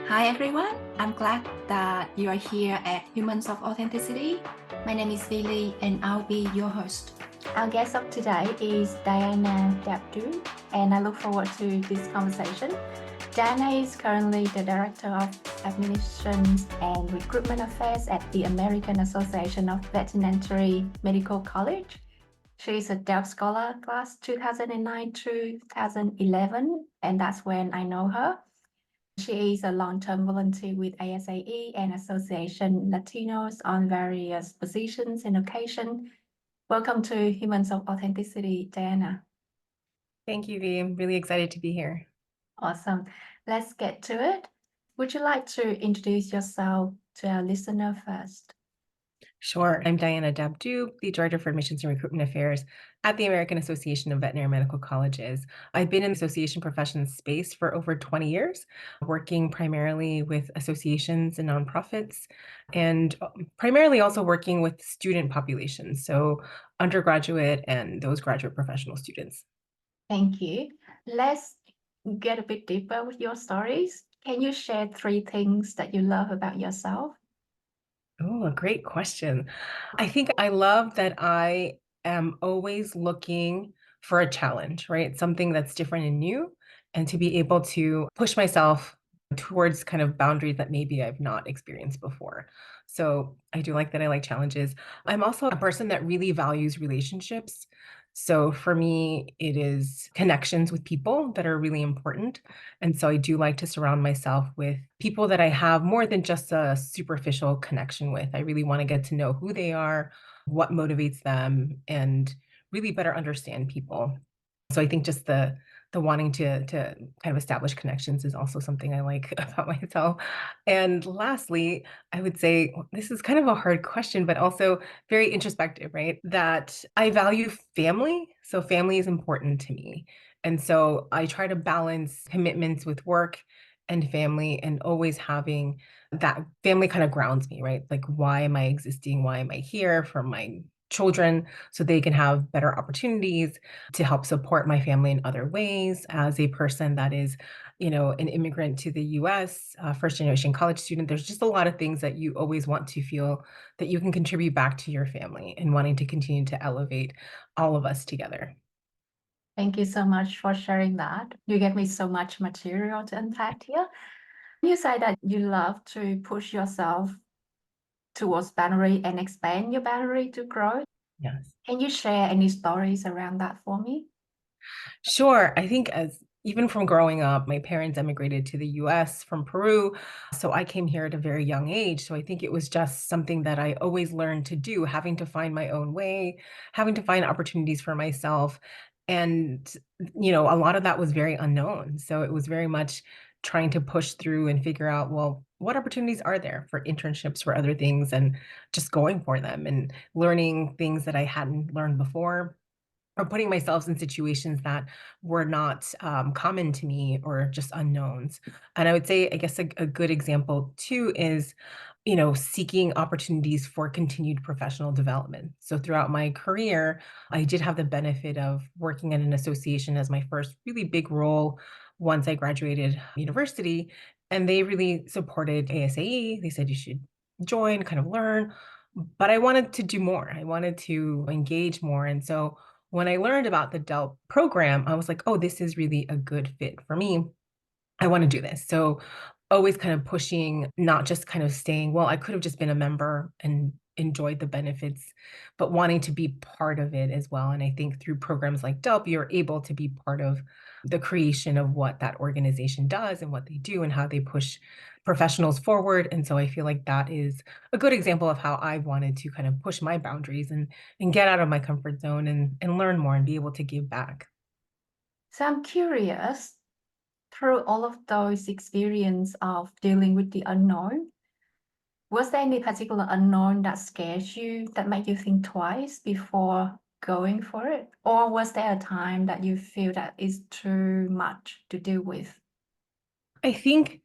Hi everyone, I'm glad that you are here at Humans of Authenticity. My name is Lily and I'll be your host. Our guest of today is Diana Dabdub, and I look forward to this conversation. Diana is currently the Director of Admissions and Recruitment Affairs at the American Association of Veterinary Medical College. She is a Delft Scholar class 2009 to 2011, and that's when I know her. She is a long-term volunteer with ASAE and Association Latinos on various positions and occasion. Welcome to Humans of Authenticity, Diana. Thank you, V. I'm really excited to be here. Awesome. Let's get to it. Would you like to introduce yourself to our listener first? Sure. I'm Diana Dabdub, the Director for Admissions and Recruitment Affairs at the American Association of Veterinary Medical Colleges. I've been in the association profession space for over 20 years, working primarily with associations and nonprofits, and primarily also working with student populations, so undergraduate and those graduate professional students. Thank you. Let's get a bit deeper with your stories. Can you share 3 things that you love about yourself? Oh, a great question. I think I love that I am always looking for a challenge, right? Something that's different and new, and to be able to push myself towards kind of boundaries that maybe I've not experienced before. So I do like that I like challenges. I'm also a person that really values relationships. So for me, it is connections with people that are really important. And so I do like to surround myself with people that I have more than just a superficial connection with. I really want to get to know who they are, what motivates them, and really better understand people. So I think just the wanting to kind of establish connections is also something I like about myself. And lastly, I would say this is kind of a hard question, but also very introspective, right? That I value family. So family is important to me. And so I try to balance commitments with work and family and always having that family kind of grounds me, right? Like, why am I existing? Why am I here for my children so they can have better opportunities to help support my family in other ways as a person that is, an immigrant to the US, first generation college student. There's just a lot of things that you always want to feel that you can contribute back to your family and wanting to continue to elevate all of us together. Thank you so much for sharing that. You gave me so much material to unpack here. You say that you love to push yourself towards boundary and expand your boundary to grow. Yes. Can you share any stories around that for me? Sure. I think as even from growing up, my parents emigrated to the US from Peru. So I came here at a very young age. So I think it was just something that I always learned to do, having to find my own way, having to find opportunities for myself. And, a lot of that was very unknown. So it was very much trying to push through and figure out, well, what opportunities are there for internships, for other things, and just going for them and learning things that I hadn't learned before or putting myself in situations that were not common to me or just unknowns. And I would say, I guess, a good example too is, seeking opportunities for continued professional development. So throughout my career, I did have the benefit of working in an association as my first really big role once I graduated university. And they really supported ASAE. They said you should join, kind of learn. But I wanted to do more. I wanted to engage more. And so when I learned about the DELP program, I was like, "Oh, this is really a good fit for me. I wanna do this." So, always kind of pushing, not just kind of staying, "Well, I could have just been a member and enjoyed the benefits," but wanting to be part of it as well, and I think through programs like DELP, you're able to be part of the creation of what that organization does and what they do and how they push professionals forward, and so I feel like that is a good example of how I wanted to kind of push my boundaries and get out of my comfort zone and learn more and be able to give back. So I'm curious, through all of those experience of dealing with the unknown, was there any particular unknown that scares you, that made you think twice before going for it? Or was there a time that you feel that is too much to deal with? I think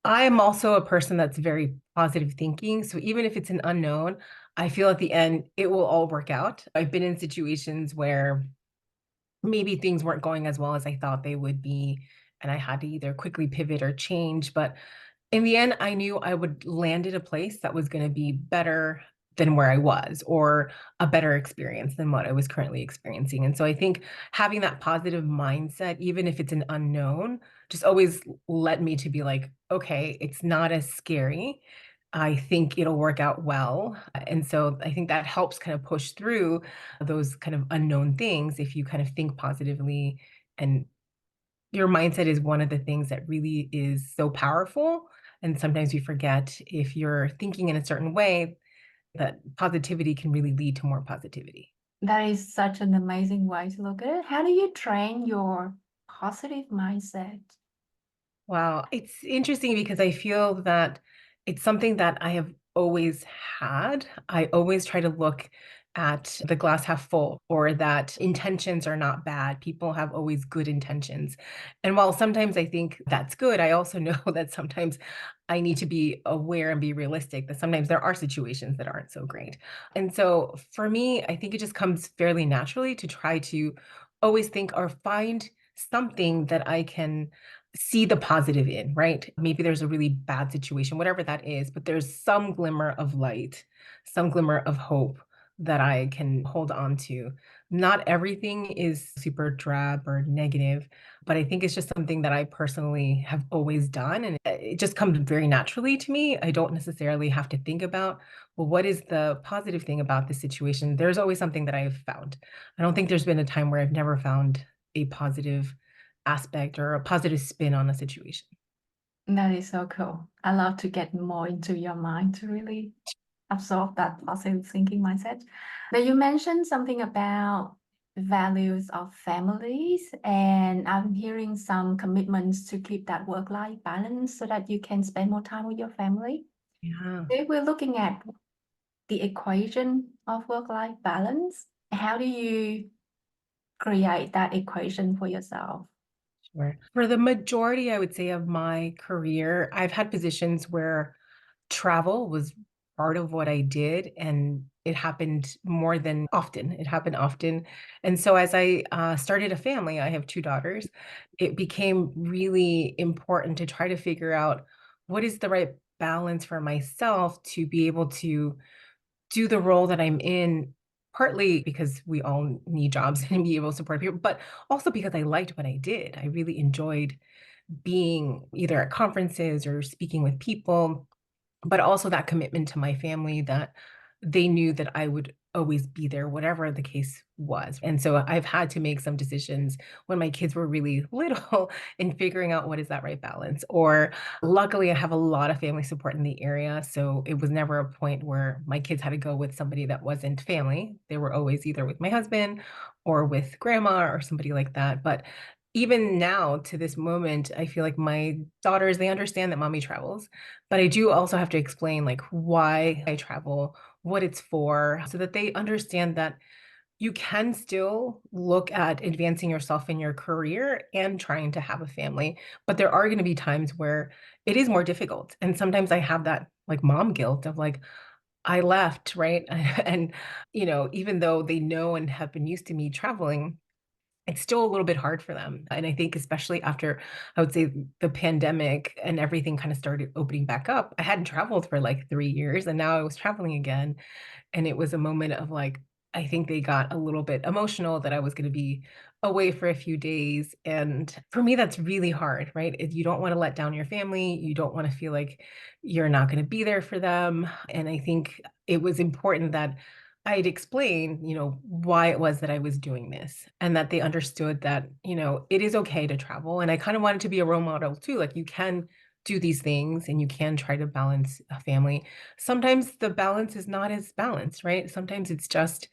I'm also a person that's very positive thinking, so even if it's an unknown, I feel at the end it will all work out. I've been in situations where maybe things weren't going as well as I thought they would be, and I had to either quickly pivot or change, but In the end, I knew I would land at a place that was gonna be better than where I was, or a better experience than what I was currently experiencing, and so I think having that positive mindset, even if it's an unknown, just always led me to be like, "Okay, it's not as scary. I think it'll work out well," and so I think that helps kind of push through those kind of unknown things if you kind of think positively, and your mindset is one of the things that really is so powerful, and sometimes we forget if you're thinking in a certain way, that positivity can really lead to more positivity. That is such an amazing way to look at it. How do you train your positive mindset? Wow, it's interesting because I feel that it's something that I have always had. I always try to look at the glass half full, or that intentions are not bad. People have always good intentions. And while sometimes I think that's good, I also know that sometimes I need to be aware and be realistic that sometimes there are situations that aren't so great. And so for me, I think it just comes fairly naturally to try to always think or find something that I can see the positive in, right? Maybe there's a really bad situation, whatever that is, but there's some glimmer of light, some glimmer of hope that I can hold on to. Not everything is super drab or negative, but I think it's just something that I personally have always done. And it just comes very naturally to me. I don't necessarily have to think about, well, what is the positive thing about this situation? There's always something that I've found. I don't think there's been a time where I've never found a positive aspect or a positive spin on a situation. That is so cool. I love to get more into your mind to really absorb that positive thinking mindset. Now, you mentioned something about values of families, and I'm hearing some commitments to keep that work-life balance so that you can spend more time with your family. Yeah, If we're looking at the equation of work-life balance, how do you create that equation for yourself? sure. For the majority, I would say, of my career, I've had positions where travel was part of what I did, and it happened more than often. It happened often. And so as I started a family, I have 2 daughters, it became really important to try to figure out what is the right balance for myself to be able to do the role that I'm in, partly because we all need jobs and be able to support people, but also because I liked what I did. I really enjoyed being either at conferences or speaking with people, but also that commitment to my family that they knew that I would always be there, whatever the case was. And so I've had to make some decisions when my kids were really little in figuring out what is that right balance. Or luckily, I have a lot of family support in the area. So it was never a point where my kids had to go with somebody that wasn't family. They were always either with my husband or with grandma or somebody like that. But even now to this moment, I feel like my daughters, they understand that mommy travels, but I do also have to explain like why I travel, what it's for, so that they understand that you can still look at advancing yourself in your career and trying to have a family, but there are going to be times where it is more difficult. And sometimes I have that like mom guilt of like, I left, right? And, even though they know and have been used to me traveling, it's still a little bit hard for them, and I think especially after, I would say, the pandemic and everything kinda started opening back up. I hadn't traveled for, like, 3 years, and now I was traveling again, and it was a moment of, like, I think they got a little bit emotional that I was gonna be away for a few days, and for me, that's really hard, right? You don't wanna let down your family, you don't wanna feel like you're not gonna be there for them, and I think it was important that I'd explain, why it was that I was doing this, and that they understood that, it is okay to travel, and I kinda wanted to be a role model too, like, you can do these things and you can try to balance a family. Sometimes the balance is not as balanced, right? Sometimes it's just,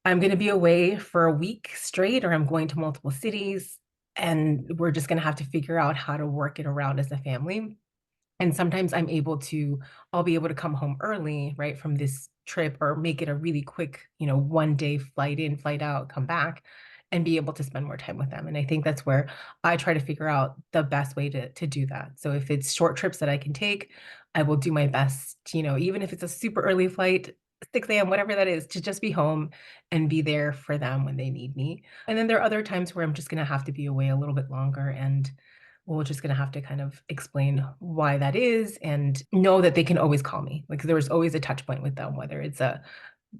I'm gonna be away for a week straight, or I'm going to multiple cities, and we're just gonna have to figure out how to work it around as a family. And sometimes I'll be able to come home early, right, from this trip, or make it a really quick, 1 day flight in, flight out, come back, and be able to spend more time with them. And I think that's where I try to figure out the best way to do that. So if it's short trips that I can take, I will do my best, even if it's a super early flight, 6 a.m., whatever that is, to just be home and be there for them when they need me. And then there are other times where I'm just gonna have to be away a little bit longer, and we're just gonna have to kind of explain why that is and know that they can always call me. Like, there's always a touch point with them, whether it's a,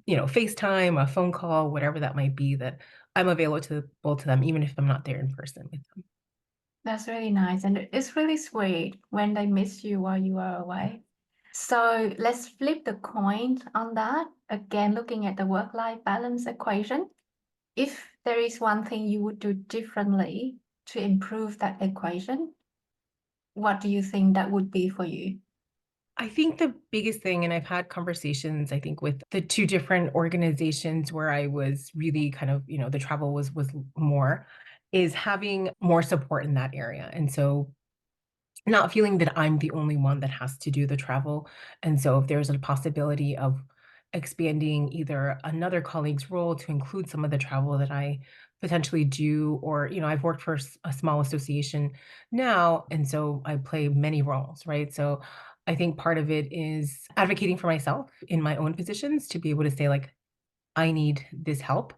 FaceTime, a phone call, whatever that might be, that I'm available to both to them, even if I'm not there in person with them. That's really nice. And it's really sweet when they miss you while you are away. So let's flip the coin on that. Again, looking at the work-life balance equation. If there is one thing you would do differently to improve that equation, what do you think that would be for you? I think the biggest thing, and I've had conversations, I think, with the 2 different organizations where I was really kind of, the travel was more, is having more support in that area. And so not feeling that I'm the only one that has to do the travel. And so if there's a possibility of expanding either another colleague's role to include some of the travel that I potentially do, or, I've worked for a small association now, and so I play many roles, right? So I think part of it is advocating for myself in my own positions to be able to say, like, I need this help,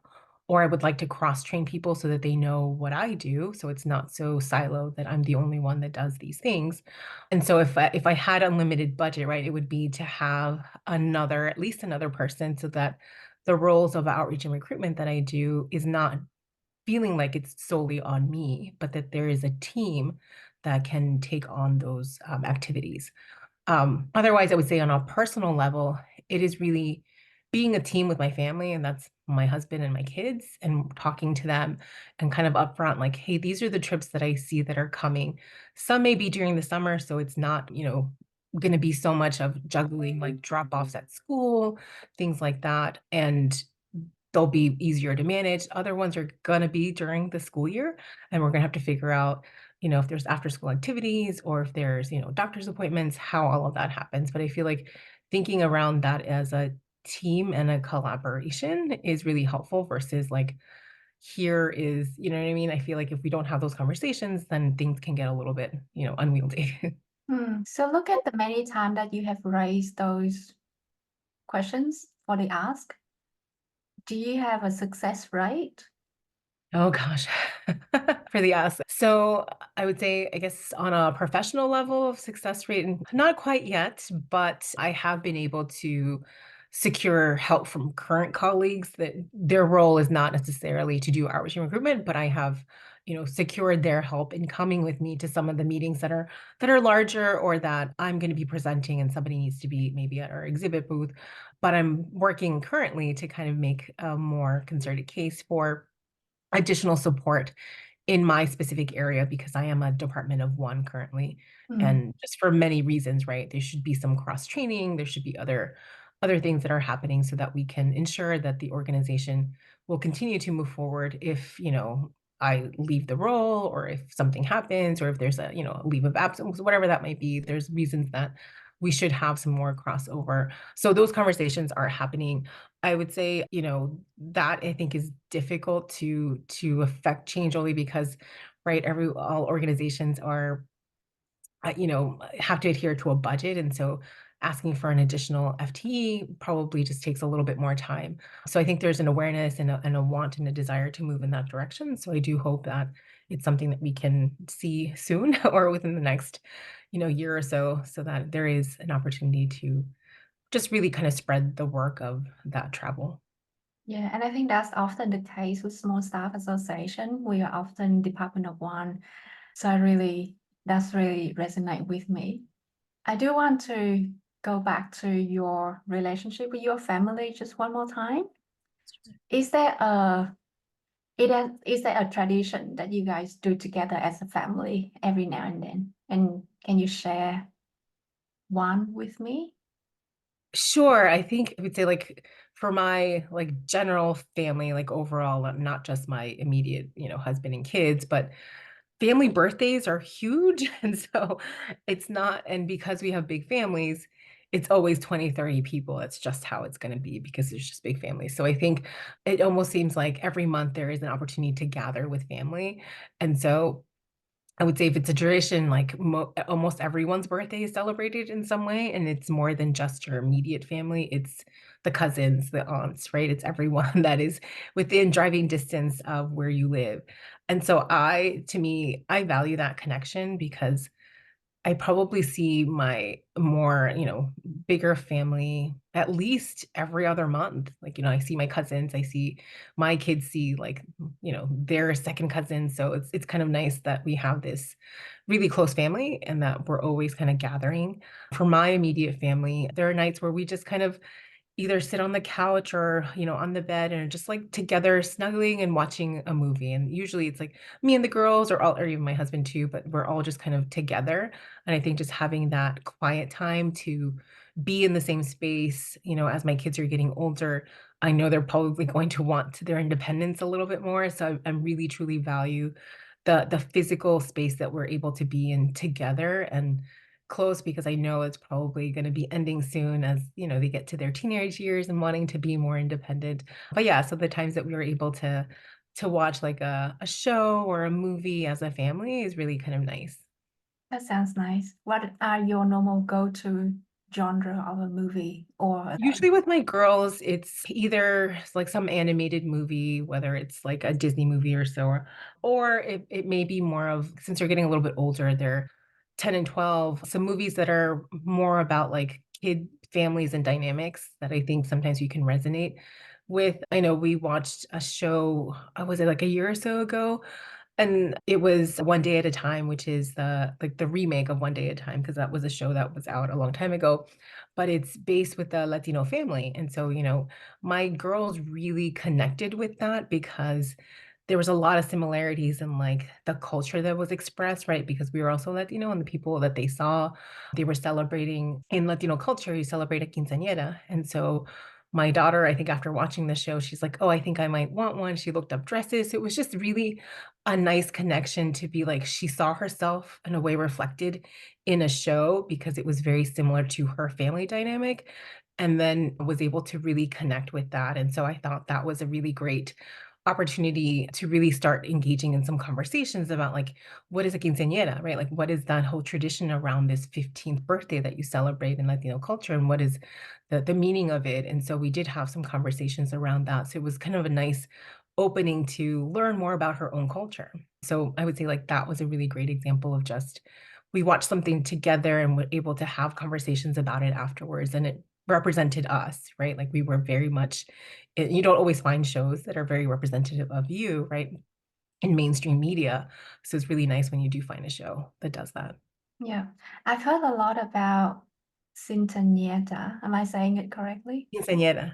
or I would like to cross train people so that they know what I do, so it's not so siloed that I'm the only one that does these things. And so if I had unlimited budget, right, it would be to have another, at least another person, so that the roles of outreach and recruitment that I do is not feeling like it's solely on me, but that there is a team that can take on those activities. Otherwise, I would say on a personal level, it is really being a team with my family, and that's my husband and my kids, and talking to them and kind of upfront, like, hey, these are the trips that I see that are coming. Some may be during the summer, so it's not, going to be so much of juggling like drop offs at school, things like that. And they'll be easier to manage. Other ones are gonna be during the school year, and we're gonna have to figure out, if there's after school activities or if there's, doctor's appointments, how all of that happens. But I feel like thinking around that as a team and a collaboration is really helpful versus like, here is, you know what I mean? I feel like if we don't have those conversations, then things can get a little bit, unwieldy. So look at the many times that you have raised those questions for the ask. Do you have a success rate? Oh gosh. For the ask. So I would say, I guess on a professional level of success rate, not quite yet, but I have been able to secure help from current colleagues that their role is not necessarily to do outreach and recruitment, but I have, secured their help in coming with me to some of the meetings that are larger, or that I'm going to be presenting and somebody needs to be maybe at our exhibit booth. But I'm working currently to kind of make a more concerted case for additional support in my specific area, because I am a department of one currently, Mm. and just for many reasons, right? There should be some cross training, there should be other things that are happening so that we can ensure that the organization will continue to move forward if, I leave the role, or if something happens, or if there's a, a leave of absence, whatever that might be. There's reasons that we should have some more crossover. So those conversations are happening. I would say, that I think is difficult to affect change, only because, right, all organizations are, have to adhere to a budget, and so asking for an additional FTE probably just takes a little bit more time. So I think there's an awareness and a want and a desire to move in that direction. So I do hope that it's something that we can see soon or within the next, year or so, so that there is an opportunity to just really kind of spread the work of that travel. Yeah, and I think that's often the case with small staff association. We are often department of one. So that's really resonate with me. I do want to go back to your relationship with your family just one more time. Is there a is there a tradition that you guys do together as a family every now and then? And can you share one with me? Sure, I think I would say, like, for my, like, general family, like, overall, not just my immediate, husband and kids, but family birthdays are huge, and so it's not, and because we have big families, it's always 20, 30 people. It's just how it's gonna be because it's just big families. So I think it almost seems like every month there is an opportunity to gather with family, and so I would say if it's a tradition, like almost everyone's birthday is celebrated in some way, and it's more than just your immediate family. It's the cousins, the aunts, right? It's everyone that is within driving distance of where you live. And so to me, I value that connection because I probably see my more, bigger family at least every other month. Like, I see my cousins, I see my kids see like, their second cousins. So it's kind of nice that we have this really close family and that we're always kind of gathering. For my immediate family, there are nights where we just kind of either sit on the couch or, on the bed and just like together snuggling and watching a movie. And usually it's like me and the girls or even my husband too, but we're all just kind of together. And I think just having that quiet time to be in the same space, as my kids are getting older, I know they're probably going to want their independence a little bit more. So I really truly value the physical space that we're able to be in together and close because I know it's probably gonna be ending soon as, they get to their teenage years and wanting to be more independent. But yeah, so the times that we were able to watch like a show or a movie as a family is really kind of nice. That sounds nice. What are your normal go-to genre of a movie or Usually with my girls, it's either like some animated movie, whether it's like a Disney movie or so, or it may be more of since they're getting a little bit older, they're 10 and 12, some movies that are more about like kid families and dynamics that I think sometimes you can resonate with. I know we watched a show, was it like a year or so ago? And it was One Day at a Time, which is the remake of One Day at a Time, because that was a show that was out a long time ago, but it's based with a Latino family, and so, my girls really connected with that because there was a lot of similarities in, like, the culture that was expressed, right? Because we were also Latino, and the people that they saw, they were celebrating in Latino culture, you celebrate a quinceañera, and so my daughter, I think after watching the show, she's like, "Oh, I think I might want one." She looked up dresses. It was just really a nice connection to be like she saw herself in a way reflected in a show because it was very similar to her family dynamic, and then was able to really connect with that, and so I thought that was a really great opportunity to really start engaging in some conversations about, like, what is a quinceañera, right? Like, what is that whole tradition around this 15th birthday that you celebrate in Latino culture, and what is the meaning of it? And so we did have some conversations around that, so it was kind of a nice opening to learn more about her own culture. So I would say, like, that was a really great example of just we watched something together and were able to have conversations about it afterwards, and it represented us, right? Like, we were very much you don't always find shows that are very representative of you, right, in mainstream media. So it's really nice when you do find a show that does that. yeah. I've heard a lot about Quinceañera. Am I saying it correctly? Quinceañera.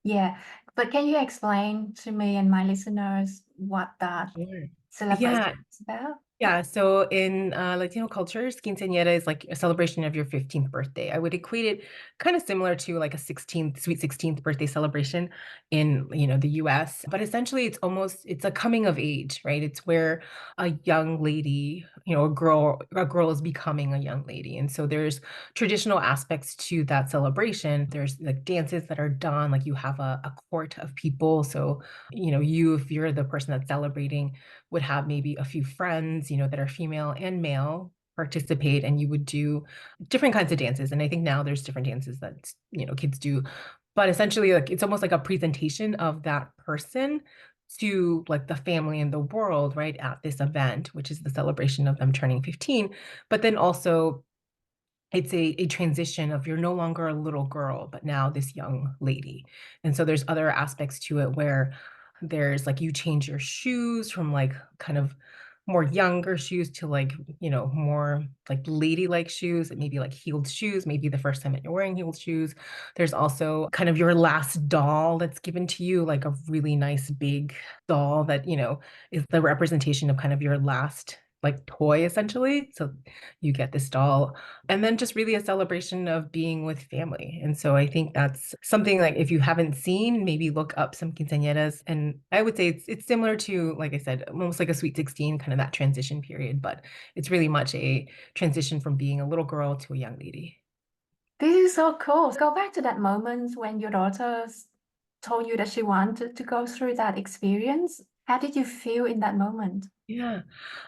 Yeah. But can you explain to me and my listeners what that Sure. celebration Yeah, is about? Yeah, so in Latino cultures, quinceañera is like a celebration of your 15th birthday. I would equate it kind of similar to like a 16th, sweet 16th birthday celebration in, the US. But essentially it's a coming of age, right? It's where a young lady, a girl is becoming a young lady. And so there's traditional aspects to that celebration. There's like dances that are done, like you have a court of people. So, if you're the person that's celebrating, would have maybe a few friends, that are female and male participate and you would do different kinds of dances. And I think now there's different dances that, kids do. But essentially, like it's almost like a presentation of that person to like the family and the world, right, at this event, which is the celebration of them turning 15. But then also it's a transition of you're no longer a little girl, but now this young lady. And so there's other aspects to it where there's like you change your shoes from like kind of more younger shoes to like, more like ladylike shoes, maybe like heeled shoes, maybe the first time that you're wearing heeled shoes. There's also kind of your last doll that's given to you, like a really nice big doll that, is the representation of kind of your last like toy essentially. So you get this doll and then just really a celebration of being with family. And so I think that's something like if you haven't seen, maybe look up some quinceañeras. And I would say it's similar to, like I said, almost like a sweet 16, kind of that transition period, but it's really much a transition from being a little girl to a young lady. This is so cool. Go back to that moment when your told you that she wanted to go through that experience. How did you feel in that moment? Yeah.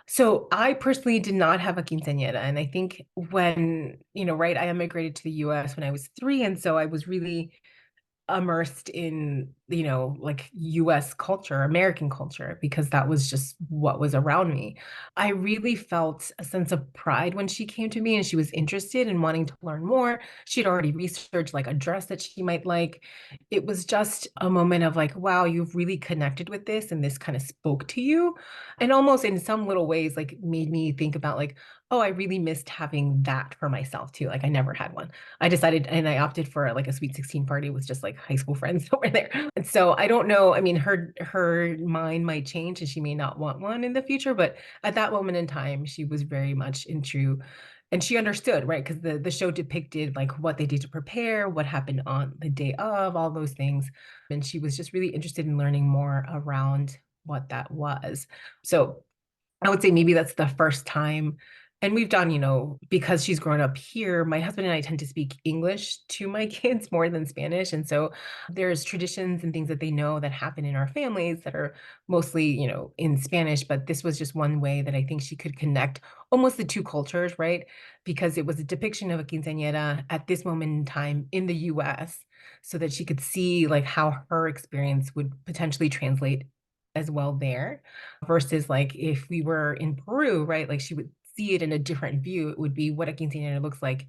So I personally did not have a quinceañera, and I think when, right, I immigrated to the US when I was 3, and so I was really immersed in, like US culture, American culture, because that was just what was around me. I really felt a sense of pride when she came to me and she was interested in wanting to learn more. She'd already researched like a dress that she might like. It was just a moment of like, wow, you've really connected with this and this kind of spoke to you. And almost in some little ways, like made me think about like, oh, I really missed having that for myself too. Like I never had one. I decided and I opted for like a sweet 16 party with just like high school friends that were there. And so I don't know. I mean, her mind might change and she may not want one in the future, but at that moment in time, she was very much into and she understood, right? Because the show depicted like what they did to prepare, what happened on the day of, all those things. And she was just really interested in learning more around what that was. So I would say maybe that's the first time. And we've done, because she's grown up here, my husband and I tend to speak English to my kids more than Spanish. And so there's traditions and things that they know that happen in our families that are mostly, in Spanish. But this was just one way that I think she could connect almost the two cultures, right? Because it was a depiction of a quinceañera at this moment in time in the US, so that she could see like how her experience would potentially translate as well there versus like if we were in Peru, right? Like she would see it in a different view. It would be what a quinceañera looks like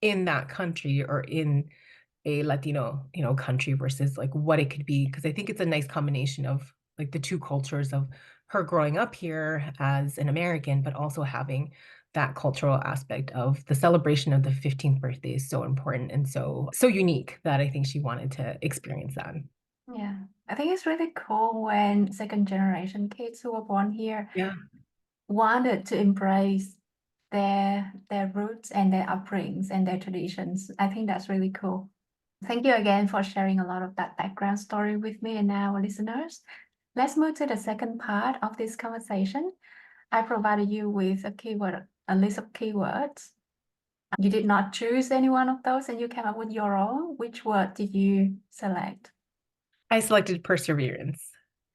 in that country or in a Latino, country versus like what it could be. Cause I think it's a nice combination of like the two cultures of her growing up here as an American, but also having that cultural aspect of the celebration of the 15th birthday is so important and so unique that I think she wanted to experience that. Yeah, I think it's really cool when second generation kids who were born here Yeah. wanted to embrace their roots and their upbringings and their traditions. I think that's really cool. Thank you again for sharing a lot of that background story with me and our listeners. Let's move to the second part of this conversation. I provided you with a list of keywords. You did not choose any one of those and you came up with your own. Which word did you select? I selected perseverance.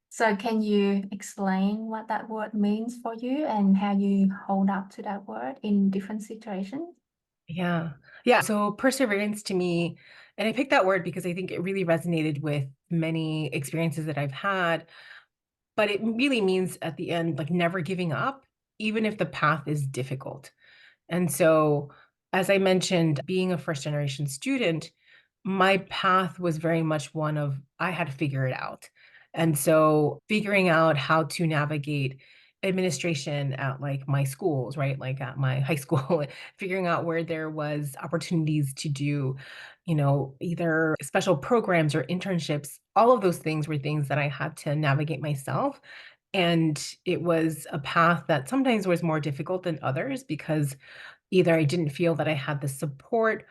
So can you explain what that word means for you and how you hold up to that word in different situations? Yeah. Yeah. So perseverance to me, and I picked that word because I think it really resonated with many experiences that I've had, but it really means at the end, like never giving up, even if the path is difficult. And so, as I mentioned, being a first generation student, my path was very much one of I had to figure it out. And so, figuring out how to navigate administration at like my schools, right? Like at my high school, figuring out where there was opportunities to do, either special programs or internships. All of those things were things that I had to navigate myself. And it was a path that sometimes was more difficult than others because either I didn't feel that I had the support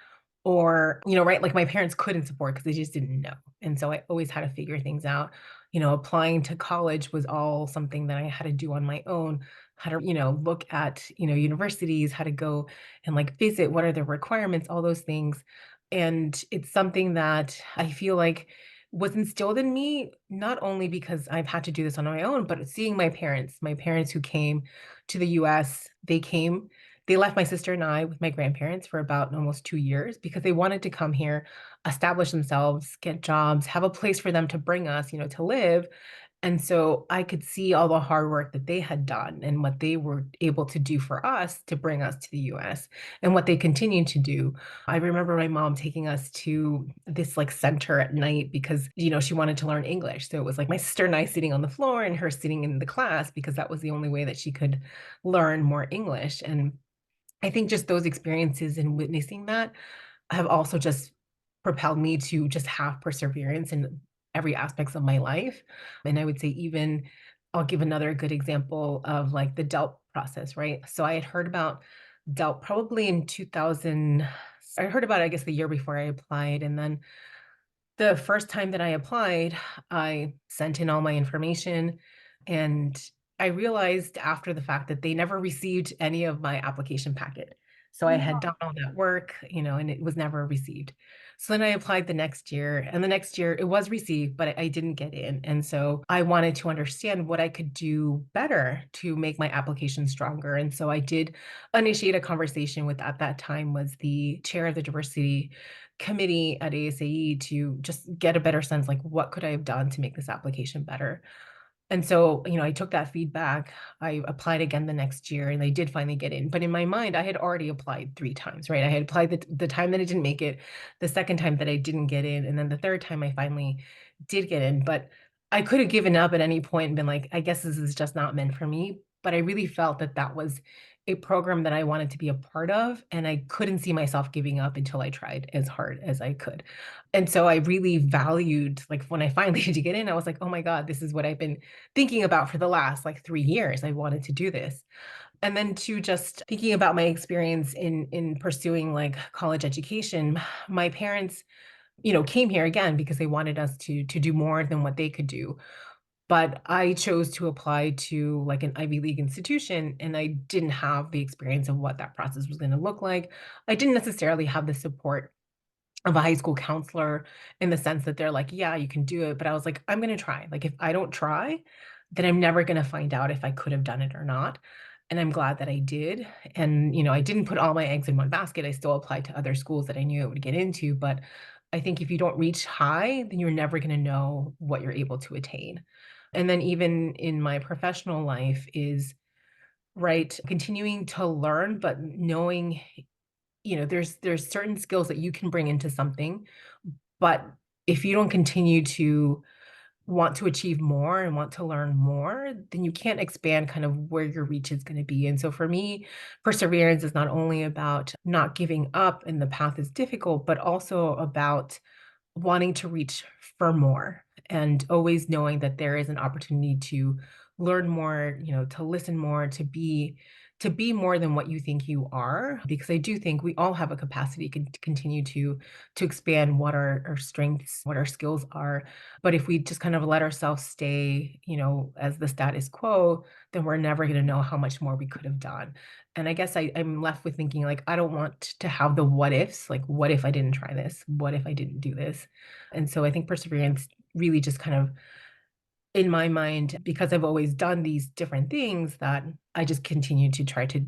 or, right, like my parents couldn't support because they just didn't know. And so I always had to figure things out. Applying to college was all something that I had to do on my own. How to, look at, universities, how to go and like visit, what are the requirements, all those things. And it's something that I feel like was instilled in me, not only because I've had to do this on my own, but seeing my parents who came to the US, they left my sister and I with my grandparents for about almost 2 years because they wanted to come here, establish themselves, get jobs, have a place for them to bring us, to live, and so I could see all the hard work that they had done and what they were able to do for us to bring us to the US and what they continue to do. I remember my mom taking us to this like center at night because, she wanted to learn English. So it was like my sister and I sitting on the floor and her sitting in the class because that was the only way that she could learn more English. And I think just those experiences and witnessing that have also just propelled me to just have perseverance in every aspects of my life. And I would say even I'll give another good example of like the DELP process, right? So I had heard about DELP probably in 2000. I heard about it, I guess, the year before I applied. And then the first time that I applied, I sent in all my information and I realized after the fact that they never received any of my application packet. So I had done all that work, and it was never received. So then I applied the next year, and the next year it was received, but I didn't get in. And so I wanted to understand what I could do better to make my application stronger. And so I did initiate a conversation with, at that time, was the chair of the diversity committee at ASAE, to just get a better sense, like, what could I have done to make this application better? And so, I took that feedback. I applied again the next year and I did finally get in. But in my mind, I had already applied 3 times, right? I had applied the time that I didn't make it, the second time that I didn't get in, and then the third time I finally did get in. But I could have given up at any point and been like, I guess this is just not meant for me. But I really felt that that was a program that I wanted to be a part of. And I couldn't see myself giving up until I tried as hard as I could. And so I really valued, like, when I finally did get in, I was like, oh my God, this is what I've been thinking about for the last, like, 3 years. I wanted to do this. And then, to just thinking about my experience in pursuing, like, college education, my parents, came here again because they wanted us to do more than what they could do. But I chose to apply to, like, an Ivy League institution, and I didn't have the experience of what that process was gonna look like. I didn't necessarily have the support of a high school counselor, in the sense that they're like, "Yeah, you can do it," but I was like, "I'm gonna try." Like, if I don't try, then I'm never gonna find out if I could have done it or not, and I'm glad that I did. And, I didn't put all my eggs in one basket. I still applied to other schools that I knew I would get into, but I think if you don't reach high, then you're never gonna know what you're able to attain. And then, even in my professional life, is, right, continuing to learn, but knowing, there's certain skills that you can bring into something, but if you don't continue to want to achieve more and want to learn more, then you can't expand kind of where your reach is going to be. And so for me, perseverance is not only about not giving up and the path is difficult, but also about wanting to reach for more, and always knowing that there is an opportunity to learn more, to listen more, to be more than what you think you are. Because I do think we all have a capacity to continue to expand what our strengths, what our skills are. But if we just kind of let ourselves stay, as the status quo, then we're never going to know how much more we could have done. And I guess I'm left with thinking, like, I don't want to have the what ifs, like, what if I didn't try this? What if I didn't do this? And so I think perseverance really just kind of, in my mind, because I've always done these different things, that I just continue to try to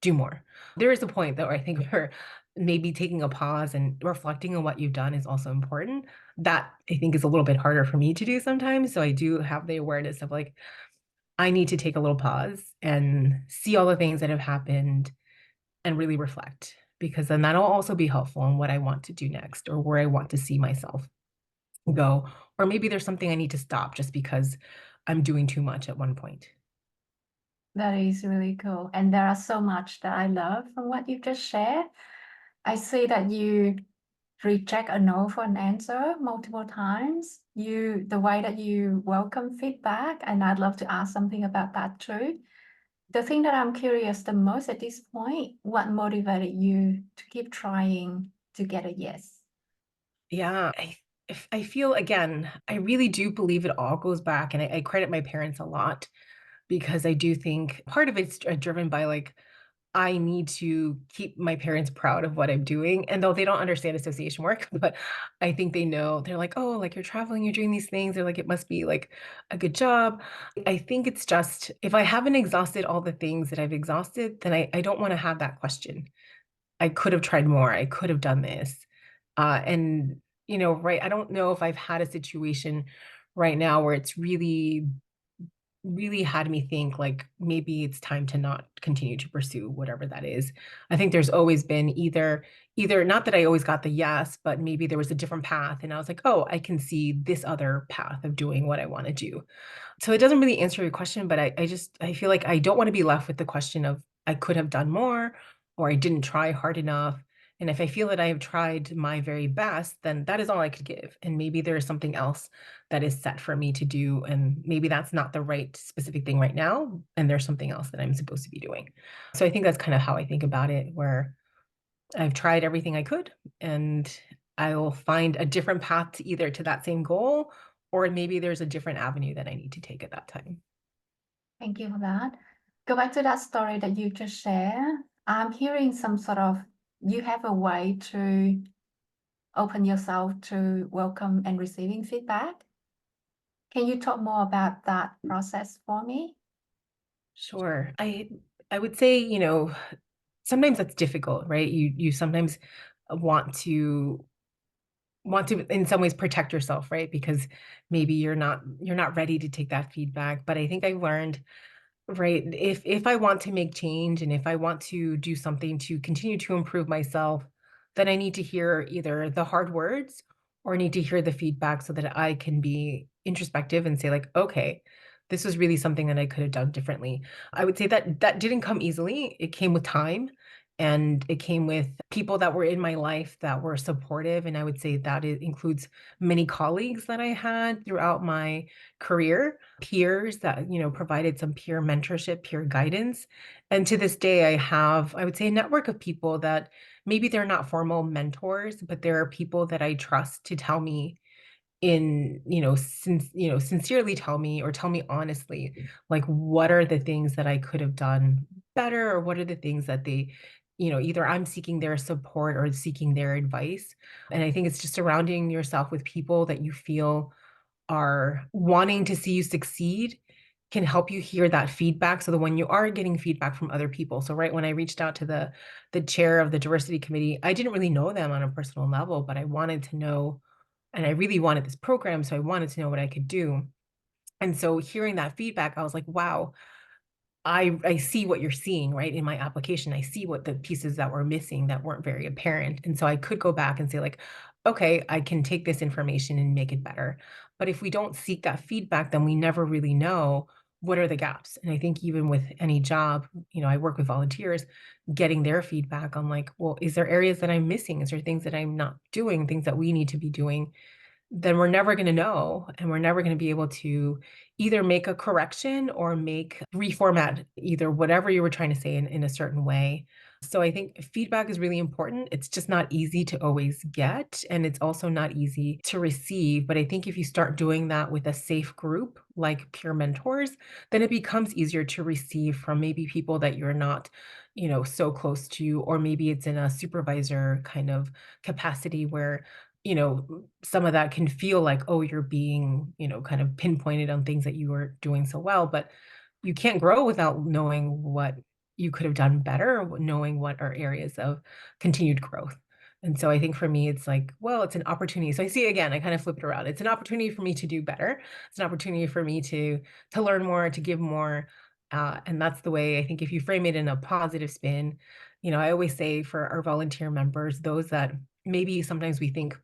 do more. There is a point, though, I think, where maybe taking a pause and reflecting on what you've done is also important. That, I think, is a little bit harder for me to do sometimes. So I do have the awareness of, like, I need to take a little pause and see all the things that have happened and really reflect, because then that'll also be helpful in what I want to do next, or where I want to see myself go. Or maybe there's something I need to stop just because I'm doing too much at one point. That is really cool. And there are so much that I love from what you just shared. I see that you reject a no for an answer multiple times. The way that you welcome feedback, and I'd love to ask something about that too. The thing that I'm curious the most at this point, what motivated you to keep trying to get a yes? Yeah, I feel, again, I really do believe it all goes back, and I credit my parents a lot, because I do think part of it's driven by, like, I need to keep my parents proud of what I'm doing, and though they don't understand association work, but I think they know. They're like, "Oh, like, you're traveling, you're doing these things." They're like, "It must be, like, a good job." I think it's just, if I haven't exhausted all the things that I've exhausted, then I don't wanna have that question. I could have tried more, I could have done this. And, right, I don't know if I've had a situation right now where it's really had me think, like, maybe it's time to not continue to pursue whatever that is. I think there's always been either not that I always got the yes, but maybe there was a different path and I was like, "Oh, I can see this other path of doing what I wanna do." So it doesn't really answer your question, but I feel like I don't wanna be left with the question of, I could have done more, or I didn't try hard enough. And if I feel that I have tried my very best, then that is all I could give. And maybe there is something else that is set for me to do, and maybe that's not the right specific thing right now, and there's something else that I'm supposed to be doing. So I think that's kind of how I think about it, where I've tried everything I could, and I'll find a different path to either to that same goal, or maybe there's a different avenue that I need to take at that time. Thank you for that. Go back to that story that you just shared. I'm hearing some sort of you have a way to open yourself to welcome and receiving feedback. Can you talk more about that process for me? Sure. I would say, sometimes that's difficult, right? You sometimes want to in some ways protect yourself, right? Because maybe you're not ready to take that feedback. But I think I learned, right, if I want to make change and if I want to do something to continue to improve myself, then I need to hear either the hard words or I need to hear the feedback so that I can be introspective and say like, okay, this was really something that I could have done differently. I would say that that didn't come easily. It came with time and it came with people that were in my life that were supportive. And I would say that it includes many colleagues that I had throughout my career, peers that, provided some peer mentorship, peer guidance. And to this day, I have, I would say, a network of people that maybe they're not formal mentors, but there are people that I trust to tell me sincerely tell me or tell me honestly, like, what are the things that I could have done better, or what are the things that they, either I'm seeking their support or seeking their advice. And I think it's just surrounding yourself with people that you feel are wanting to see you succeed can help you hear that feedback so that when you are getting feedback from other people. So right when I reached out to the chair of the diversity committee, I didn't really know them on a personal level, but I wanted to know and I really wanted this program, so I wanted to know what I could do. And so hearing that feedback, I was like, wow, I see what you're seeing, right, in my application. I see what the pieces that were missing that weren't very apparent, and so I could go back and say like, "Okay, I can take this information and make it better." But if we don't seek that feedback, then we never really know what are the gaps, and I think even with any job, I work with volunteers, getting their feedback on like, "Well, is there areas that I'm missing? Is there things that I'm not doing, things that we need to be doing?" Then we're never gonna know, and we're never gonna be able to either make a correction or reformat either whatever you were trying to say in a certain way. So I think feedback is really important. It's just not easy to always get, and it's also not easy to receive, but I think if you start doing that with a safe group, like peer mentors, then it becomes easier to receive from maybe people that you're not, so close to, or maybe it's in a supervisor kind of capacity where some of that can feel like, oh, you're being, kind of pinpointed on things that you were doing so well, but you can't grow without knowing what you could have done better, or knowing what are areas of continued growth. And so I think for me, it's like, well, it's an opportunity. So I see again, I kind of flip it around. It's an opportunity for me to do better. It's an opportunity for me to learn more, to give more. And that's the way I think if you frame it in a positive spin, I always say for our volunteer members, those that maybe sometimes we think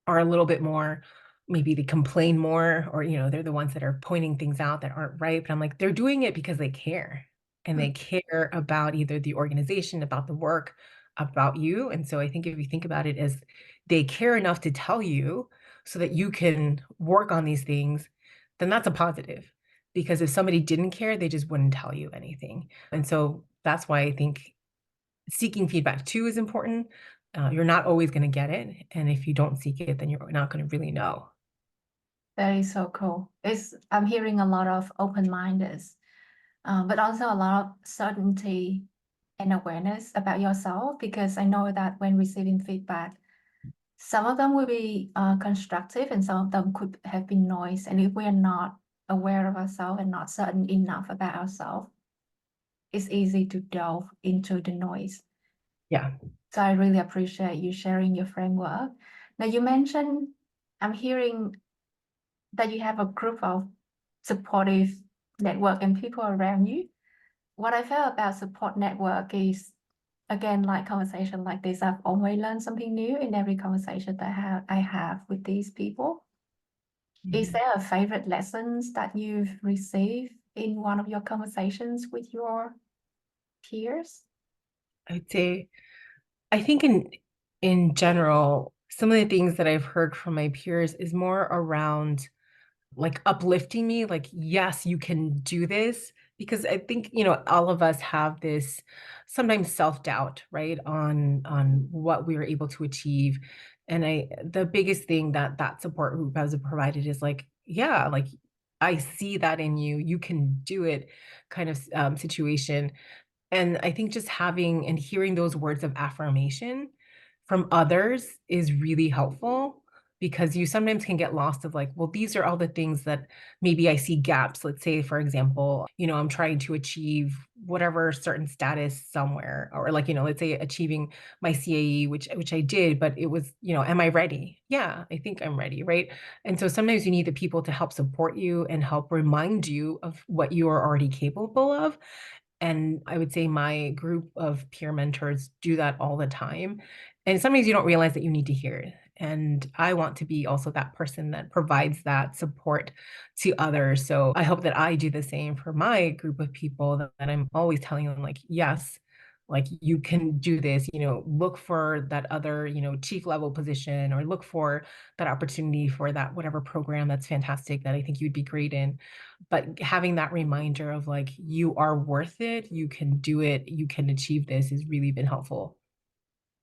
are a little bit more maybe they complain more or, they're the ones that are pointing things out that aren't right, but I'm like, they're doing it because they care, and Mm. they care about either the organization, about the work, about you, and so I think if you think about it as they care enough to tell you so that you can work on these things, then that's a positive, because if somebody didn't care, they just wouldn't tell you anything, and so that's why I think seeking feedback too is important. You're not always gonna get it, and if you don't seek it, then you're not gonna really know. That is so cool. I'm hearing a lot of open-mindedness, but also a lot of certainty and awareness about yourself because I know that when receiving feedback, some of them will be constructive and some of them could have been noise. And if we are not aware of ourselves and not certain enough about ourselves, it's easy to delve into the noise. Yeah. So I really appreciate you sharing your framework. Now you mentioned, I'm hearing that you have a group of supportive network and people around you. What I felt about support network is, again, like conversation like this, I've always learned something new in every conversation that I have with these people. Is Mhm. there a favorite lessons that you've received in one of your conversations with your peers? I would say I think in general, some of the things that I've heard from my peers is more around like uplifting me, like, yes, you can do this. Because I think, all of us have this sometimes self-doubt, right, on what we were able to achieve. And the biggest thing that that support group has provided is like, yeah, like I see that in you, you can do it kind of situation. And I think just having and hearing those words of affirmation from others is really helpful because you sometimes can get lost of like, well, these are all the things that maybe I see gaps. Let's say, for example, I'm trying to achieve whatever certain status somewhere, or like, let's say achieving my CAE, which I did, but it was, am I ready? Yeah, I think I'm ready, right? And so sometimes you need the people to help support you and help remind you of what you are already capable of. And I would say my group of peer mentors do that all the time. And sometimes you don't realize that you need to hear it. And I want to be also that person that provides that support to others. So I hope that I do the same for my group of people that I'm always telling them, like, yes, like you can do this, look for that other, chief level position, or look for that opportunity for that whatever program that's fantastic that I think you'd be great in. But having that reminder of like, you are worth it, you can do it, you can achieve this has really been helpful.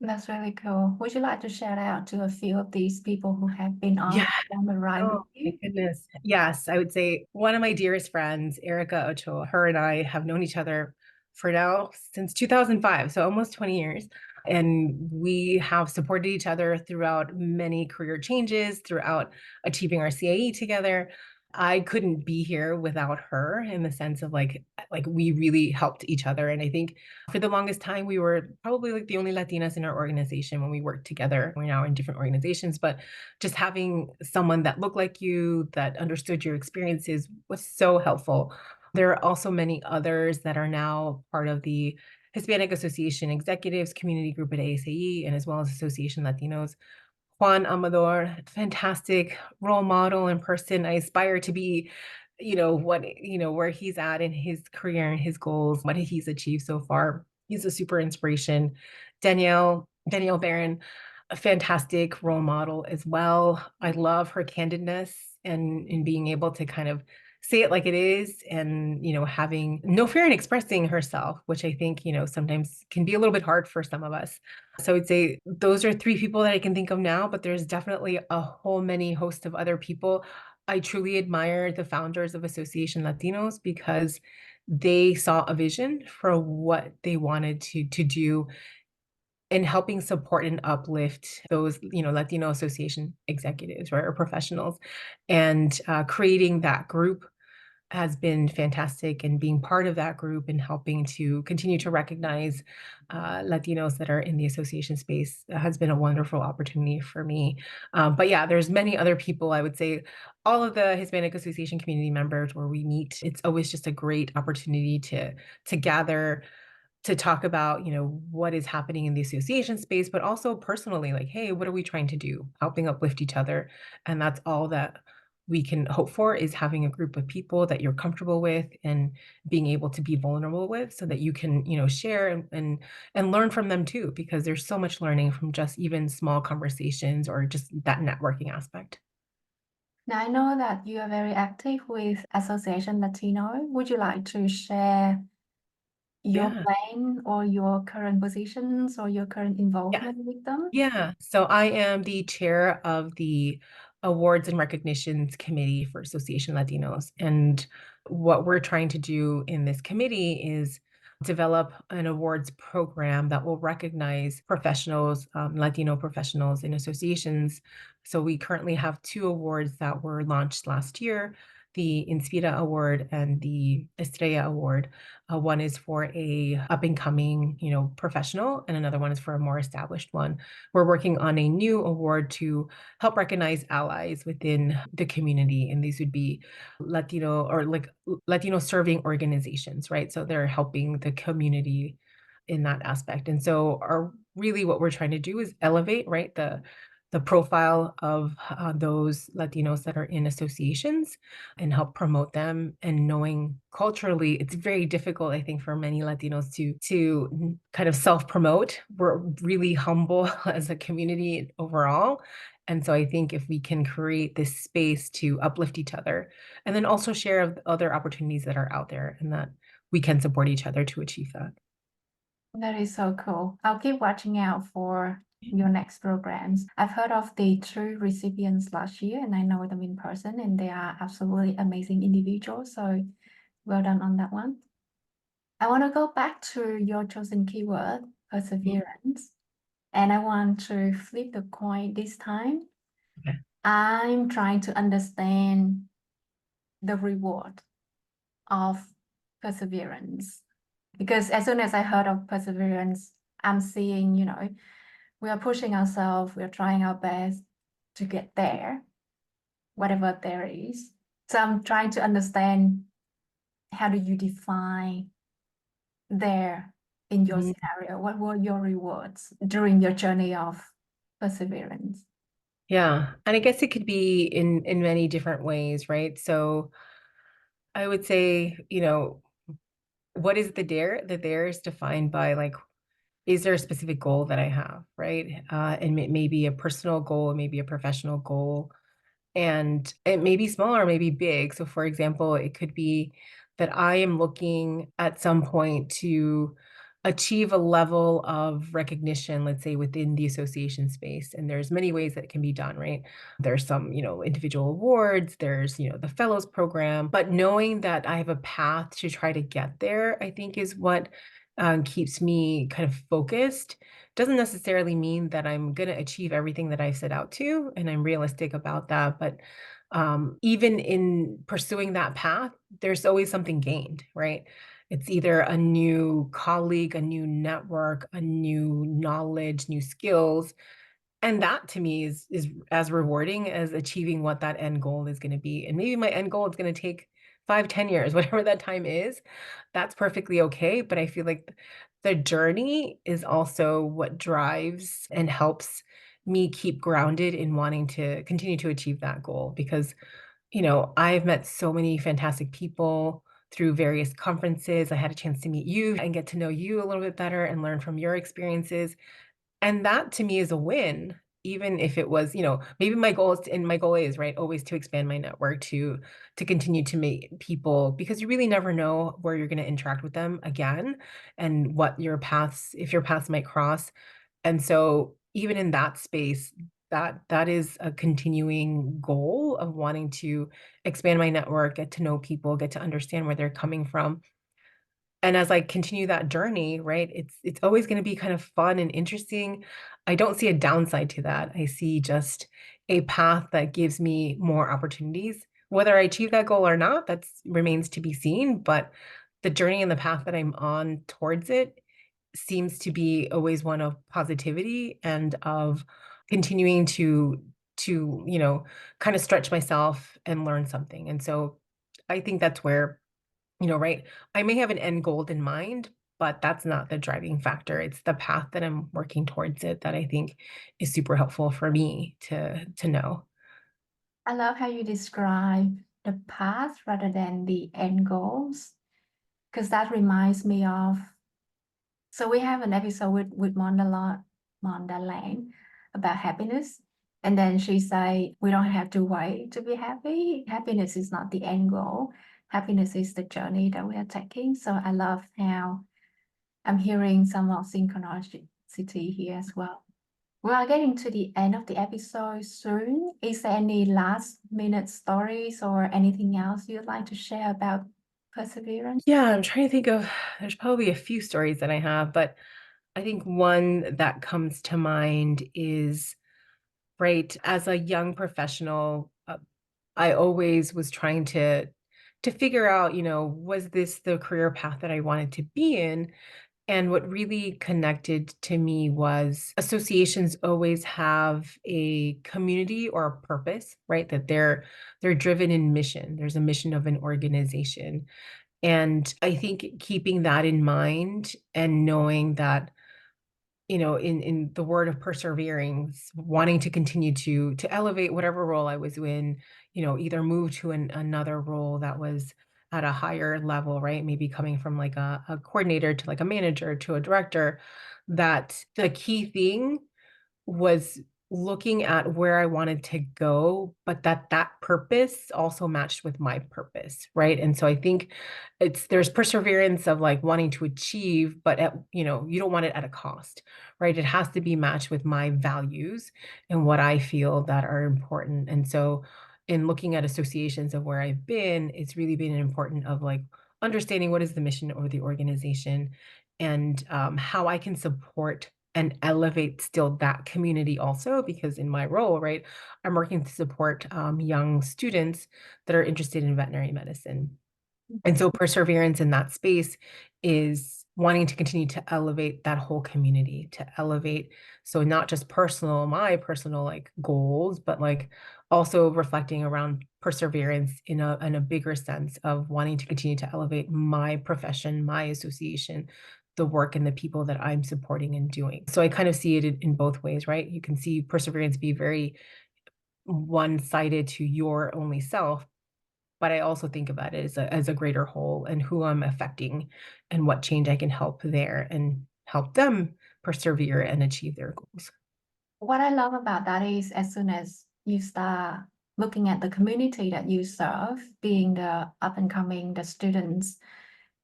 That's really cool. Would you like to shout out to a few of these people who have been Yeah. on the ride Oh with my you? goodness. Yes, I would say one of my dearest friends, Erica Ochoa, her and I have known each other for now since 2005, so almost 20 years. And we have supported each other throughout many career changes, throughout achieving our CAE together. I couldn't be here without her in the sense of like we really helped each other. And I think for the longest time we were probably like the only Latinas in our organization when we worked together. We're now in different organizations, but just having someone that looked like you, that understood your experiences was so helpful. There are also many others that are now part of the Hispanic Association Executives Community Group at ASAE and as well as Association Latinos. Juan Amador, fantastic role model in person. I aspire to be, where he's at in his career and his goals, what he's achieved so far. He's a super inspiration. Danielle Barron, a fantastic role model as well. I love her candidness and in being able to kind of say it like it is and having no fear in expressing herself, which I think sometimes can be a little bit hard for some of us. So I'd say those are three people that I can think of now, but there's definitely a whole many host of other people. I truly admire the founders of Association Latinos because they saw a vision for what they wanted to do in helping support and uplift those, Latino association executives, right, or professionals. And creating that group has been fantastic, and being part of that group and helping to continue to recognize Latinos that are in the association space has been a wonderful opportunity for me. But yeah, there's many other people. I would say all of the Hispanic Association community members where we meet, it's always just a great opportunity to gather, to talk about, what is happening in the association space, but also personally, like, hey, what are we trying to do? Helping uplift each other. And that's all that we can hope for, is having a group of people that you're comfortable with and being able to be vulnerable with so that you can, share and learn from them too, because there's so much learning from just even small conversations or just that networking aspect. Now, I know that you are very active with Association Latino. Would you like to share your Yeah. plan or your current positions or your current Yeah. involvement with them? Yeah. So I am the chair of the Awards and Recognitions Committee for Association Latinos. And what we're trying to do in this committee is develop an awards program that will recognize professionals, Latino professionals in associations. So we currently have two awards that were launched last year, the Inspira Award and the Estrella Award. One is for a up and coming, professional, and another one is for a more established one. We're working on a new award to help recognize allies within the community, and these would be Latino or like Latino serving organizations, right? So they're helping the community in that aspect. And so our really what we're trying to do is elevate, right, the profile of those Latinos that are in associations and help promote them. And knowing culturally, it's very difficult, I think, for many Latinos to kind of self-promote. We're really humble as a community overall. And so I think if we can create this space to uplift each other and then also share of the other opportunities that are out there and that we can support each other to achieve that. That is so cool. I'll keep watching out for your next programs. I've heard of the two recipients last year and I know them in person and they are absolutely amazing individuals. So well done on that one. I want to go back to your chosen keyword, Mhm. perseverance, and I want to flip the coin this time. Okay. I'm trying to understand the reward of perseverance because as soon as I heard of perseverance, I'm seeing, we are pushing ourselves, we're trying our best to get there, whatever there is. So I'm trying to understand how do you define there in your Mhm. scenario? What were your rewards during your journey of perseverance? Yeah, and I guess it could be in many different ways, right? So I would say, what is the dare? The dare is defined by like, is there a specific goal that I have, right? And it may be a personal goal, it may be a professional goal, and it may be small or maybe big. So, for example, it could be that I am looking at some point to achieve a level of recognition, let's say within the association space. And there's many ways that it can be done, right? There's some, individual awards, there's, the fellows program, but knowing that I have a path to try to get there, I think is what keeps me kind of focused. Doesn't necessarily mean that I'm going to achieve everything that I set out to, and I'm realistic about that. But even in pursuing that path, there's always something gained, right? It's either a new colleague, a new network, a new knowledge, new skills, and that to me is as rewarding as achieving what that end goal is gonna be, and maybe my end goal is gonna take 5, 10 years, whatever that time is, that's perfectly okay, but I feel like the journey is also what drives and helps me keep grounded in wanting to continue to achieve that goal because, I've met so many fantastic people through various conferences. I had a chance to meet you and get to know you a little bit better and learn from your experiences, and that to me is a win, even if it was, maybe my goal is, right, always to expand my network, to continue to meet people because you really never know where you're gonna interact with them again and what your paths if your paths might cross. And so even in that space, that is a continuing goal of wanting to expand my network, get to know people, get to understand where they're coming from. And as I continue that journey, right, it's always gonna be kind of fun and interesting. I don't see a downside to that. I see just a path that gives me more opportunities. Whether I achieve that goal or not, that's remains to be seen, but the journey and the path that I'm on towards it seems to be always one of positivity and of continuing to, kind of stretch myself and learn something. And so I think that's where right? I may have an end goal in mind, but that's not the driving factor. It's the path that I'm working towards it that I think is super helpful for me to know. I love how you describe the path rather than the end goals, because that reminds me of. So we have an episode with Monda Lang about happiness. And then she say we don't have to wait to be happy. Happiness is not the end goal. Happiness is the journey that we are taking. So I love how I'm hearing some of synchronicity here as well. We are getting to the end of the episode soon. Is there any last minute stories or anything else you'd like to share about perseverance? Yeah, I'm trying to think of there's probably a few stories that I have, but I think one that comes to mind is right as a young professional, I always was trying to figure out, was this the career path that I wanted to be in? And what really connected to me was associations always have a community or a purpose, right? That they're driven in mission. There's a mission of an organization. And I think keeping that in mind and knowing that in the word of persevering, wanting to continue to elevate whatever role I was in, either move to another role that was at a higher level, right? Maybe coming from like a coordinator to like a manager to a director, that the key thing was looking at where I wanted to go, but that purpose also matched with my purpose, right? And so I think there's perseverance of like wanting to achieve, but you don't want it at a cost, right? It has to be matched with my values and what I feel that are important. And so in looking at associations of where I've been, it's really been important of like, understanding what is the mission of the organization and how I can support and elevate still that community also, because in my role, right, I'm working to support young students that are interested in veterinary medicine. And so perseverance in that space is wanting to continue to elevate that whole community, to elevate, so not just my personal like goals, but like also reflecting around perseverance in a bigger sense of wanting to continue to elevate my profession, my association, the work and the people that I'm supporting and doing. So I kind of see it in both ways, right? You can see perseverance be very one-sided to your only self, but I also think about it as a greater whole and who I'm affecting and what change I can help there and help them persevere and achieve their goals. What I love about that is as soon as you start looking at the community that you serve, being the up and coming, the students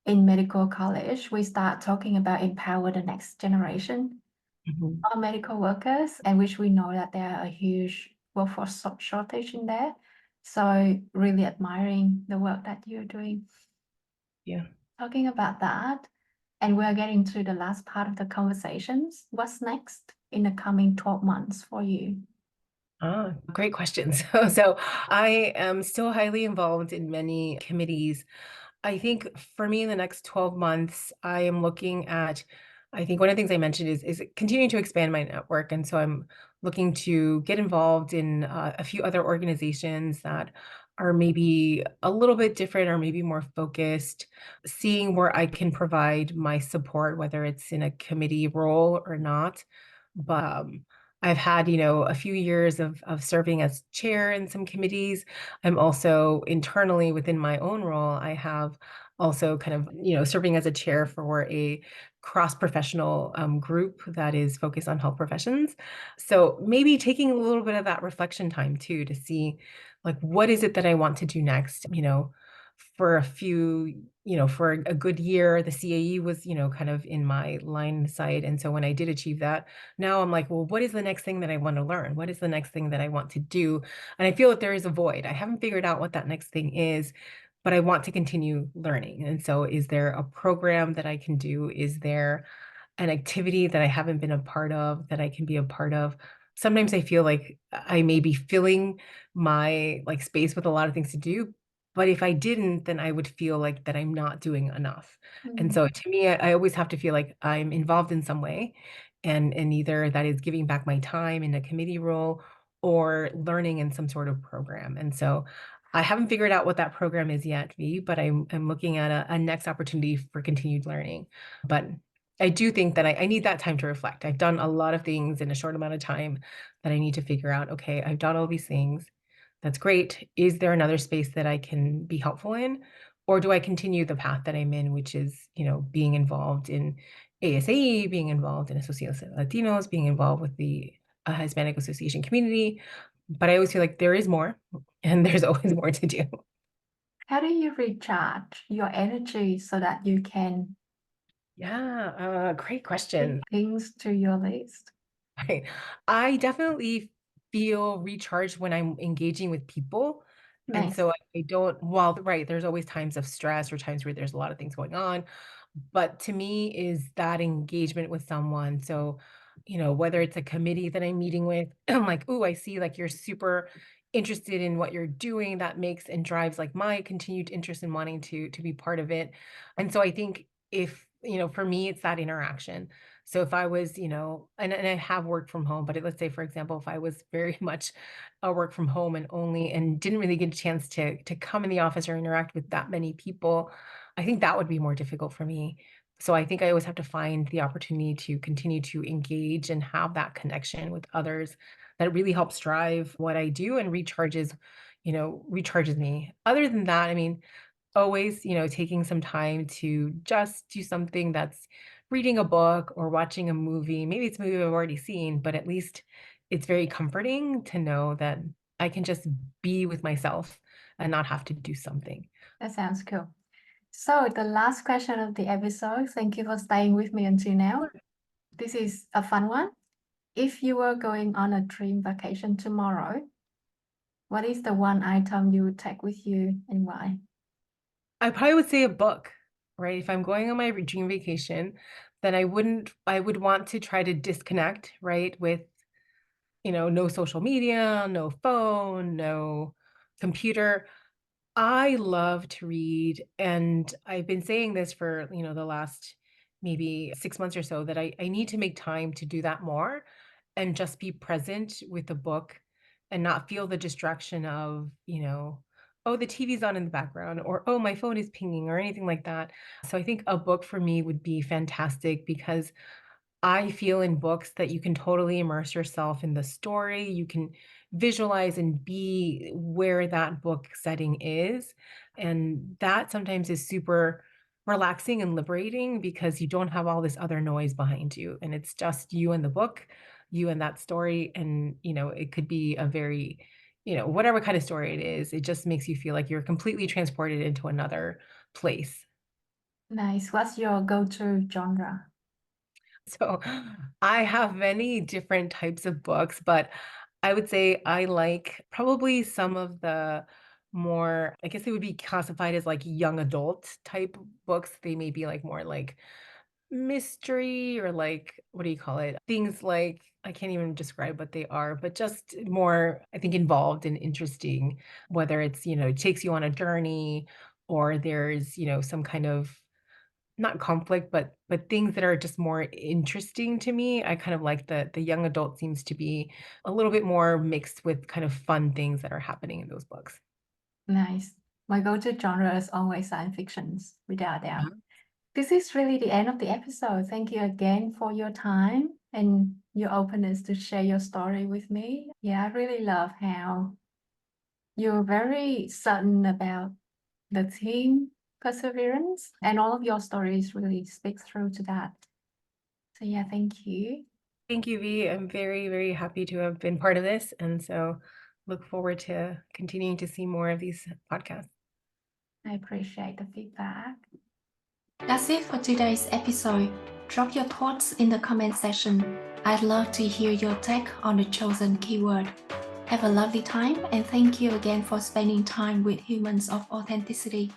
in medical college, we start talking about empower the next generation Mhm. of medical workers, and which we know that there are a huge workforce shortage in there. So really admiring the work that you're doing. Yeah. Talking about that, and we're getting to the last part of the conversations. What's next in the coming 12 months for you? Great questions. So I am still highly involved in many committees. I think for me in the next 12 months, I am looking at, I think one of the things I mentioned is continuing to expand my network. And so I'm looking to get involved in a few other organizations that are maybe a little bit different or maybe more focused, seeing where I can provide my support, whether it's in a committee role or not. But I've had, a few years of serving as chair in some committees. I'm also internally within my own role, I have also kind of, serving as a chair for a cross-professional group that is focused on health professions. So maybe taking a little bit of that reflection time too to see like what is it that I want to do next, for a few, for a good year, the CAE was, kind of in my line of sight. And so when I did achieve that, now I'm like, well, what is the next thing that I want to learn? What is the next thing that I want to do? And I feel that there is a void. I haven't figured out what that next thing is, but I want to continue learning. And so is there a program that I can do? Is there an activity that I haven't been a part of that I can be a part of? Sometimes I feel like I may be filling my like space with a lot of things to do, but if I didn't, then I would feel like that I'm not doing enough. And Mm. so to me, I always have to feel like I'm involved in some way, and either that is giving back my time in a committee role or learning in some sort of program. And so I haven't figured out what that program is yet, V, but I'm looking at a next opportunity for continued learning. But I do think that I need that time to reflect. I've done a lot of things in a short amount of time that I need to figure out, okay, I've done all these things. That's great. Is there another space that I can be helpful in? Or do I continue the path that I'm in, which is, being involved in ASAE, being involved in Associación de Latinos, being involved with the Hispanic Association community. But I always feel like there is more and there's always more to do. How do you recharge your energy so that you can Yeah, great add question. things to your list? Right. I definitely feel recharged when I'm engaging with people. And Nice. so I don't, while right, there's always times of stress or times where there's a lot of things going on. But to me, is that engagement with someone. So, whether it's a committee that I'm meeting with, I'm like, ooh, I see like you're super interested in what you're doing. That makes and drives like my continued interest in wanting to be part of it. And so I think if, for me, it's that interaction. So if I was, and I have worked from home, but let's say, for example, if I was very much a work from home and didn't really get a chance to come in the office or interact with that many people, I think that would be more difficult for me. So I think I always have to find the opportunity to continue to engage and have that connection with others that really helps drive what I do and recharges me. Other than that, I mean, always, taking some time to just do something that's reading a book or watching a movie. Maybe it's a movie I've already seen, but at least it's very comforting to know that I can just be with myself and not have to do something. That sounds cool. So the last question of the episode, thank you for staying with me until now. This is a fun one. If you were going on a dream vacation tomorrow, what is the one item you would take with you and why? I probably would say a book, right? If I'm going on my dream vacation, then I would want to try to disconnect, right, with, no social media, no phone, no computer. I love to read, and I've been saying this for, the last maybe 6 months or so that I need to make time to do that more and just be present with the book and not feel the distraction of, oh, the TV's on in the background or oh, my phone is pinging or anything like that. So I think a book for me would be fantastic because I feel in books that you can totally immerse yourself in the story. You can visualize and be where that book setting is. And that sometimes is super relaxing and liberating because you don't have all this other noise behind you. And it's just you and the book, you and that story. And, it could be a very, whatever kind of story it is, it just makes you feel like you're completely transported into another place. Nice. What's your go-to genre? So I have many different types of books, but I would say I like probably some of the more, I guess they would be classified as like young adult type books. They may be like more like mystery or like, what do you call it? Things like, I can't even describe what they are, but just more, I think, involved and interesting, whether it's, it takes you on a journey or there's, some kind of not conflict, but things that are just more interesting to me. I kind of like the young adult seems to be a little bit more mixed with kind of fun things that are happening in those books. Nice. My go-to genre is always science fictions, without a doubt. Yeah. This is really the end of the episode. Thank you again for your time and your openness to share your story with me. Yeah, I really love how you're very certain about the theme perseverance, and all of your stories really speak through to that. So yeah, thank you. Thank you, V. I'm very, very happy to have been part of this. And so look forward to continuing to see more of these podcasts. I appreciate the feedback. That's it for today's episode. Drop your thoughts in the comment section. I'd love to hear your take on the chosen keyword. Have a lovely time, and thank you again for spending time with Humans of Authenticity.